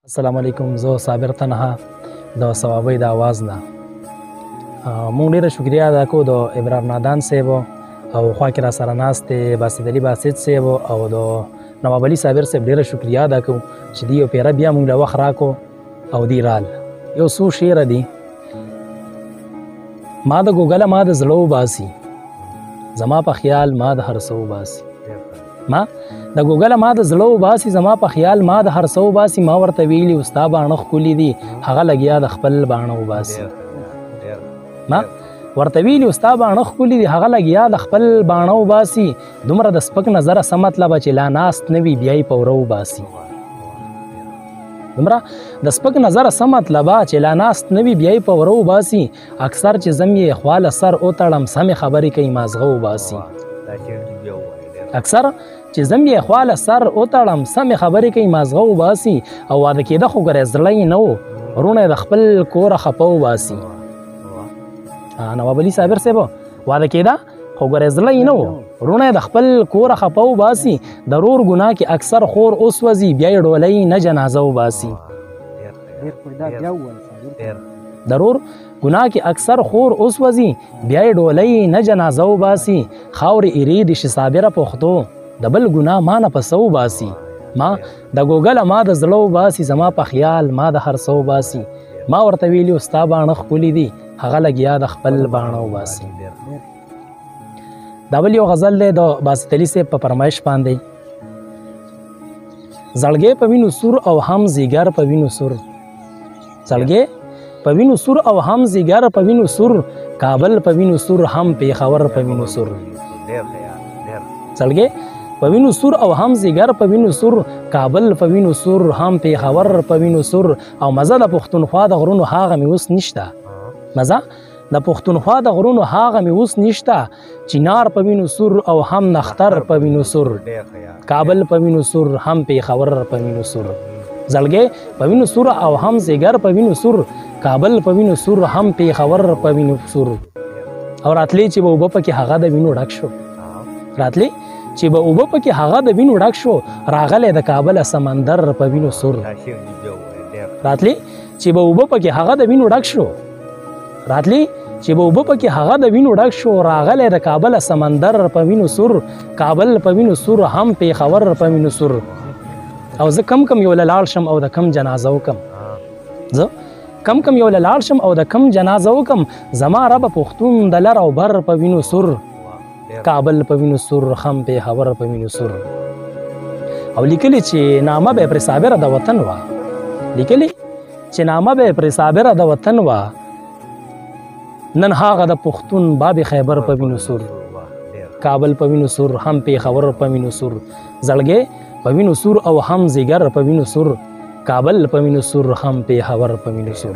السلام علیکم. زه صابر تنها د صوابۍ د اواز نه مونږ ډېره شکریا ادا کوو د ابرار نادان صاحب او خوا کې را سره ناست دی باسط علي باسط صاحب او د نواب علي صابر صاحب ډېره شکریا ادا کوو چې دوی یو پیره بیا مونږ له وخت راکو او دوی رال. یو څو شعره دي. ما د ګوګله ما د زړه وباسي، زما په خیال ما د هر څه وباسي. ما د ګوګله ما د زړه وباسي، زما په خیال ما د هر څه وباسي. ما ورته ویلي ستا باڼه ښکلي دي، هغه لګیا د خپل باڼه وباسي. ما ورته ویلي ستا باڼه ښکلي دي، هغه لګیا د خپل باڼه وباسي. دومره د سپک نظره څه مطلبه چې لا ناست نه وي بیا یې په وره وباسي. دومره د سپک نظره څه مطلبه چې لا ناست نه وي بیا یې په وره وباسي. اکثر چې زم یې خواله سر وتړم سمې خبرې کوي مازغه وباسي. اکثر چې زم یې خواله سر وتړم سمې خبرې کوي مازغه وباسي. او واده کېده خو ګرې زړه یې نه و، وروڼه یې د خپل کوره خپه وباسي. نواب علي صابر صاحب واده کېده خو ګرې زړه یې نه و، وروڼه یې د خپل کوره خپه وباسي. د رور ګناه کې اکثر خور اوس وځي بیا یې ډولۍ نه جنازه وباسي. د رور ګناه کې اکثر خور اوس وځي بیا یې ډولۍ نه جنازه وباسي. خاورې ایرې دي چې صابره پښتو د بل ګناه ما نه په څه وباسي. ما د ګوګله ما د زړه وباسي، زما په خیال ما د هر څه وباسي. ما ورته ویلي ستا باڼه ښکلي دي، هغه لګیا د خپل باڼه وباسي. دا بل یو غزل دی د باسط علي صاحب په فرمایش باندې. زړګی په وینو سور او هم زیګر په وینو سور، زړګی په وینو سور او هم زیګر په وینو سور، کابل په وینو سور هم پیښور په وینو سور. زړګی په وینو سور او هم زیګر په وینو سور، کابل په وینو سور هم پیښور په وینو سور. او مزه د پښتونخوا د غرونو هاغه مې اوس نشته، مزه د پښتونخوا د غرونو هاغه مې اوس نشته. چنار په وینو سور او هم نختر په وینو سور، کابل په وینو سور هم پیښور په وینو سور. زړګی په وینو سور او هم زیګر په وینو سور، کابل په وینو سور هم پیښور په وینو سور. او راتلی چې به اوبه پکې هغه د وینو ډک شو، راتلی چې به اوبه پکې هغه د وینو ډک شو، راغلی د کابل سمندر په وینو سور. راتلی چې به اوبه پکې هغه د وینو ډک شو، راتلی چې به اوبه پکې هغه د وینو ډک شو، راغلی د کابل سمندر په وینو سور، کابل په وینو سور هم پیښور په وینو سور. او زه کم کم یو لاړ شم او د کم جنازه وکم، زه کم کم یو لاړ شم او د کم جنازه وکم. زما رب پښتون د لر او بر په وینو سور، کابل په وینو سور هم پیښور په وینو سور. او لیکلی چې نامه به پرې صابره د وطن وه، لیکلی چې نامه به پرې صابره د وطن وه، نن هغه د پښتون باب خیبر په وینو سور، کابل په وینو سور هم پیښور په وینو سور. زړګی په وینو سور او هم زیګر په وینو سور، کابل په وینو سور هم پیښور په وینو سور.